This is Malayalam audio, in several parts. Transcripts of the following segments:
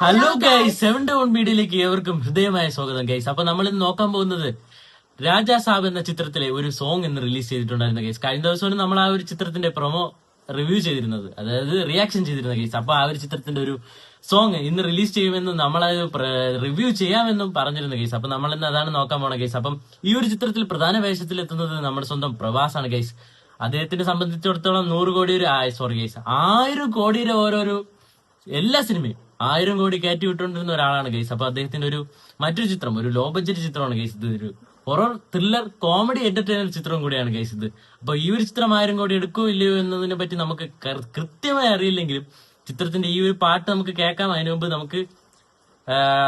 ഹലോ ഗൈസ്, 7 മീഡിയയിലേക്ക് ഏവർക്കും ഹൃദയമായ സ്വാഗതം ഗൈസ്. അപ്പൊ നമ്മൾ ഇന്ന് നോക്കാൻ പോകുന്നത് രാജാ സാബ് എന്ന ചിത്രത്തിലെ ഒരു സോങ് ഇന്ന് റിലീസ് ചെയ്തിട്ടുണ്ടായിരുന്ന ഗൈസ്. കഴിഞ്ഞ ദിവസമാണ് നമ്മൾ ആ ഒരു ചിത്രത്തിന്റെ പ്രൊമോ റിവ്യൂ ചെയ്തിരുന്നത്, അതായത് റിയാക്ഷൻ ചെയ്തിരുന്ന ഗൈസ്. അപ്പൊ ആ ഒരു ചിത്രത്തിന്റെ ഒരു സോങ് ഇന്ന് റിലീസ് ചെയ്യുമെന്നും നമ്മളത് റിവ്യൂ ചെയ്യാമെന്നും പറഞ്ഞിരുന്ന ഗൈസ്. അപ്പൊ നമ്മൾ ഇന്ന് അതാണ് നോക്കാൻ പോണ ഗൈസ്. അപ്പം ഈ ഒരു ചിത്രത്തിൽ പ്രധാന വേഷത്തിൽ എത്തുന്നത് നമ്മുടെ സ്വന്തം പ്രഭാസാണ് ഗൈസ്. അദ്ദേഹത്തിനെ സംബന്ധിച്ചിടത്തോളം 100 കോടി സോറി ഗൈസ്, 1000 കോടിയുടെ ഓരോരോ എല്ലാ സിനിമയും 1000 കോടി കയറ്റി വിട്ടുകൊണ്ടിരുന്ന ഒരാളാണ് ഗൈസ്. അപ്പൊ അദ്ദേഹത്തിന്റെ ഒരു മറ്റൊരു ചിത്രം, ഒരു ലോ ബഡ്ജറ്റ് ചിത്രമാണ് ഗൈസ്. ഇത് ഒരു ഹൊറർ ത്രില്ലർ കോമഡി എന്റർടൈനർ ചിത്രം കൂടിയാണ് ഗൈസ് ഇത്. അപ്പൊ ഈ ഒരു ചിത്രം 1000 കോടി എടുക്കുമോ ഇല്ലയോ എന്നതിനെ പറ്റി നമുക്ക് കൃത്യമായി അറിയില്ലെങ്കിലും ചിത്രത്തിന്റെ ഈ ഒരു പാട്ട് നമുക്ക് കേൾക്കാം. അതിനു മുമ്പ് നമുക്ക്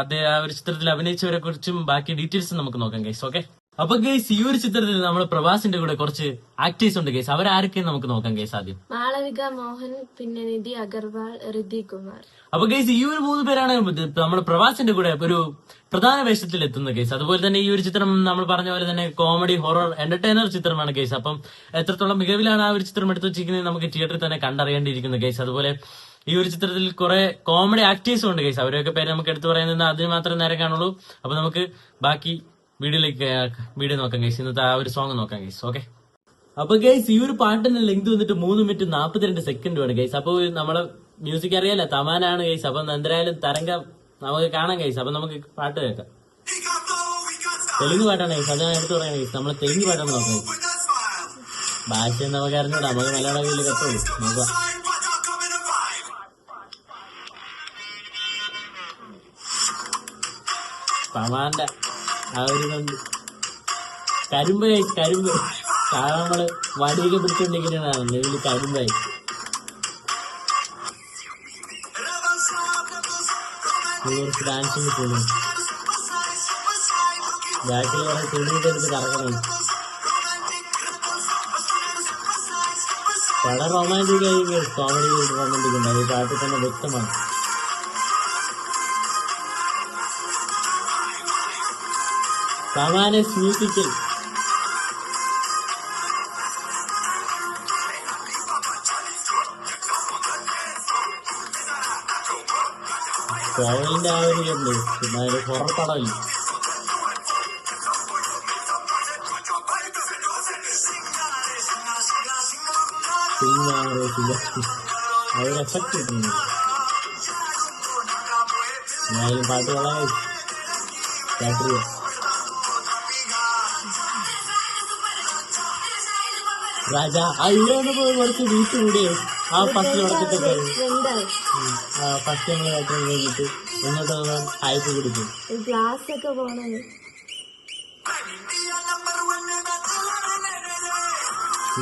അദ്ദേഹം ആ ഒരു ചിത്രത്തിൽ അഭിനയിച്ചവരെ കുറിച്ചും ബാക്കി ഡീറ്റെയിൽസും നമുക്ക് നോക്കാം ഗൈസ്. ഓക്കെ, അപ്പൊ ഗൈസ്, ഈ ഒരു ചിത്രത്തിൽ നമ്മുടെ പ്രഭാസിന്റെ കൂടെ കുറച്ച് ആക്ടേഴ്സ് ഉണ്ട് ഗൈസ്. അവരാരൊക്കെയും നമുക്ക് നോക്കാം ഗൈസ്. ആദ്യം മാളവിക മോഹൻ, പിന്നെ നിധി അഗർവാൾ, ഋതി കുമാർ. അപ്പൊ ഗൈസ്, ഈ ഒരു 3 പേരാണ് നമ്മുടെ പ്രഭാസിന്റെ കൂടെ ഒരു പ്രധാന വേഷത്തിൽ എത്തുന്ന ഗൈസ്. അതുപോലെ തന്നെ ഈ ഒരു ചിത്രം നമ്മൾ പറഞ്ഞ പോലെ തന്നെ കോമഡി ഹൊറർ എന്റർടൈനർ ചിത്രമാണ് ഗൈസ്. അപ്പം എത്രത്തോളം മികവിലാണ് ആ ഒരു ചിത്രം എടുത്തു വെച്ചിരിക്കുന്നത് നമുക്ക് തിയേറ്ററിൽ തന്നെ കണ്ടറിയേണ്ടിയിരിക്കുന്നു ഗൈസ്. അതുപോലെ ഈ ഒരു ചിത്രത്തിൽ കുറെ കോമഡി ആക്ടേഴ്സും ഉണ്ട് ഗൈസ്. അവരൊക്കെ പേര് നമുക്ക് എടുത്തു പറയുന്നത് അതിന് മാത്രമേ നേരെ കാണുള്ളൂ. അപ്പൊ നമുക്ക് ബാക്കി വീഡിയോ നോക്കാം ഗൈസ്. ഇന്നത്തെ ആ ഒരു സോങ് നോക്കാം ഗൈസ്. ഓക്കെ, അപ്പൊ ഗൈസ്, ഈ ഒരു പാട്ടിന്റെ ലെങ്ത് വന്നിട്ട് 3 മിനിറ്റ് 42 സെക്കൻഡ് ആണ് ഗൈസ്. അപ്പൊ നമ്മളെ മ്യൂസിക് അറിയാലോ, തമാനാണ് ഗൈസ്. അപ്പൊ എന്തായാലും തരംഗം നമുക്ക് കാണാം ഗൈസ്. അപ്പൊ നമുക്ക് പാട്ട് കേൾക്കാം. തെലുങ്ക് പാട്ടാണ് ഗൈസ്, അത് ഞാൻ എടുത്തു പറയാം ഗൈസ്. നമ്മളെ തെലുങ്ക് പാട്ടാണ് നോക്കാം ഗൈസ്. ഭാഷ നമുക്ക് അറിഞ്ഞൂടാ, നമുക്ക് മലയാളം കയ്യിൽ കത്തുള്ളൂ. നോക്കാം. തമാന്റെ ആ ഒരു കരിമ്പ് കരിമ്പ് നമ്മള് വടിയൊക്കെ പിടിച്ചോണ്ടിരിക്കുന്നതാണ് ലെവലിൽ കരിമ്പായി. ഡാൻസിന് പോകുന്നു, ബാക്കിൽ കുറെ തുണിയിട്ടെടുത്ത് കറക്കണം. വളരെ റൊമാൻറ്റിക് ആയി കോമഡി റൊമാൻറ്റിക് ഈ പാട്ടിൽ തന്നെ വ്യക്തമാണ്. സമാന മ്യൂസിക്കൽ കോവലിന്റെ ആ ഒരു ഉണ്ട്, പിന്നെ ഒരു ഹൊറർ പടമില്ല. പിന്നെ ആ ഒരു എഫക്ട് കിട്ടുന്നു. എന്നാലും പാട്ട് കൊള്ളാൻ രാത്രി രാജ അയ്യോന്ന് പോയി കുറച്ച് വീട്ട് കൂടിയേ ആ ഫസ്റ്റ് തുടക്കത്തൊക്കെ ഫസ്റ്റ് നമ്മൾ ഏറ്റവും കഴിഞ്ഞിട്ട് ഇങ്ങോട്ട് ഹൈപ്പ് കൊടുക്കും. ക്ലാസ് ഒക്കെ പോണേ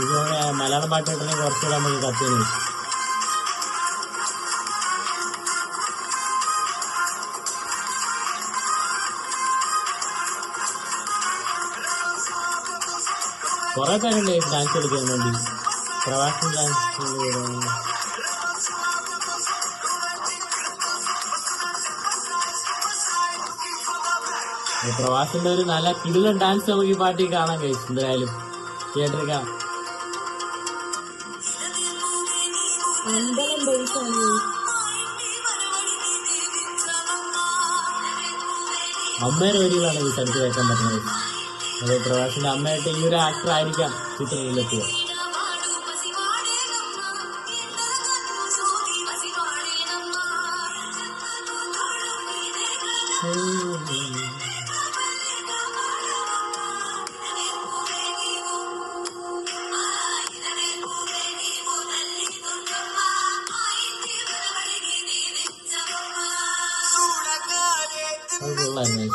ഇതോടെ മലയാളം പാട്ട് കിട്ടണമെങ്കിൽ കുറച്ചുകൂടെ നമുക്ക് കത്തുന്നു. കുറെ പേരുണ്ട് ഡാൻസ് കളിക്കാൻ വേണ്ടി. പ്രവാസി ഡാൻസ് പ്രവാസിന്റെ ഒരു നല്ല കിടിലൻ ഡാൻസ് നമുക്ക് ഈ പാട്ടിൽ കാണാൻ കഴിച്ചു. എന്തായാലും തിയേറ്ററിൽ കാണാം. അമ്മയുടെ വരികളാണ് ഈ സ്ഥലത്ത് കേൾക്കാൻ പറ്റുന്നത്. അത് പ്രവാസിന്റെ അമ്മയായിട്ട് ഈ ഒരു ആക്ടർ ആയിരിക്കാം ചിത്രത്തിലെത്തുക.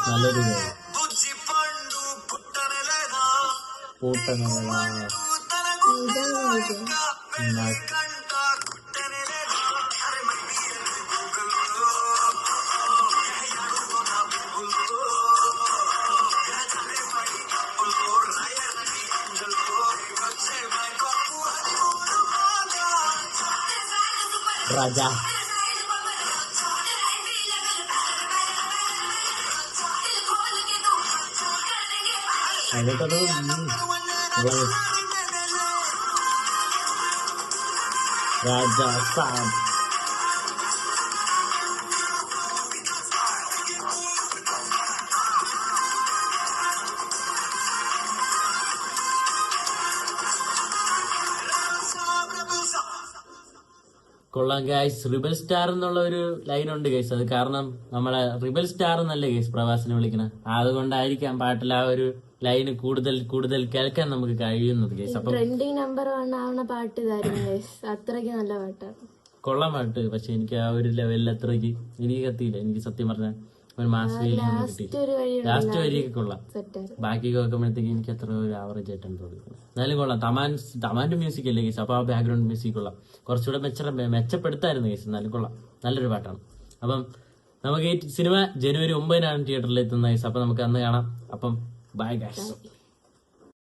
നല്ലൊരു രാജ അതൊക്കെ രാജാ സാബ് കൊള്ളാം ഗൈസ്. റിബൽ സ്റ്റാർ എന്നുള്ള ഒരു ലൈൻ ഉണ്ട് ഗൈസ്. അത് കാരണം നമ്മളെ റിബൽ സ്റ്റാർ എന്നല്ലേ ഗൈസ് പ്രവാസിനെ വിളിക്കണത്. അതുകൊണ്ടായിരിക്കാം പാട്ടിൽ ആ ഒരു ലൈന് കൂടുതൽ കൂടുതൽ കേൾക്കാൻ നമുക്ക് കഴിയുന്നത് ഗൈസ്. അപ്പം ട്രെൻഡിങ് നമ്പർ 1 ആവുന്ന പാട്ട് ഇതായിരുന്നു guys. അത്രയ്ക്ക് നല്ല പാട്ടാണ്. കൊള്ളാം പാട്ട്. പക്ഷെ എനിക്ക് ആ ഒരു ലെവലിൽ അത്രയ്ക്ക് എനിക്ക് കത്തിയില്ല. എനിക്ക് സത്യം പറഞ്ഞാൽ ഒരു മാസ് ഫീലിംഗ് ഒന്നും കിട്ടിയില്ല. ഒരു വഴി ലാസ്റ്റ് വരിയൊക്കെ കൊള്ളാം. സെറ്റായിരുന്നു. ബാക്കി കേൾക്കുമ്പോഴത്തേക്ക് എനിക്ക് അത്ര ഒരു ആവറേജ് ആയിട്ടാണ് തോന്നിയത്. എന്നാലും കൊള്ളാം. തമാന്റെ മ്യൂസിക് അല്ലേ ഗൈസ്. അപ്പൊ ആ ബാക്ക്ഗ്രൗണ്ട് മ്യൂസിക് കൊള്ളാം. കുറച്ചുകൂടെ മെച്ചപ്പെടുത്തായിരുന്നു ഗൈസ്. എന്നാലും കൊള്ളാം. നല്ലൊരു പാട്ടാണ്. അപ്പം നമുക്ക് ഈ സിനിമ ജനുവരി 9 തിയേറ്ററിൽ എത്തുന്ന ഗൈസ്. അപ്പൊ നമുക്ക് അന്ന് കാണാം. അപ്പം ബൈ ഗൈസ്.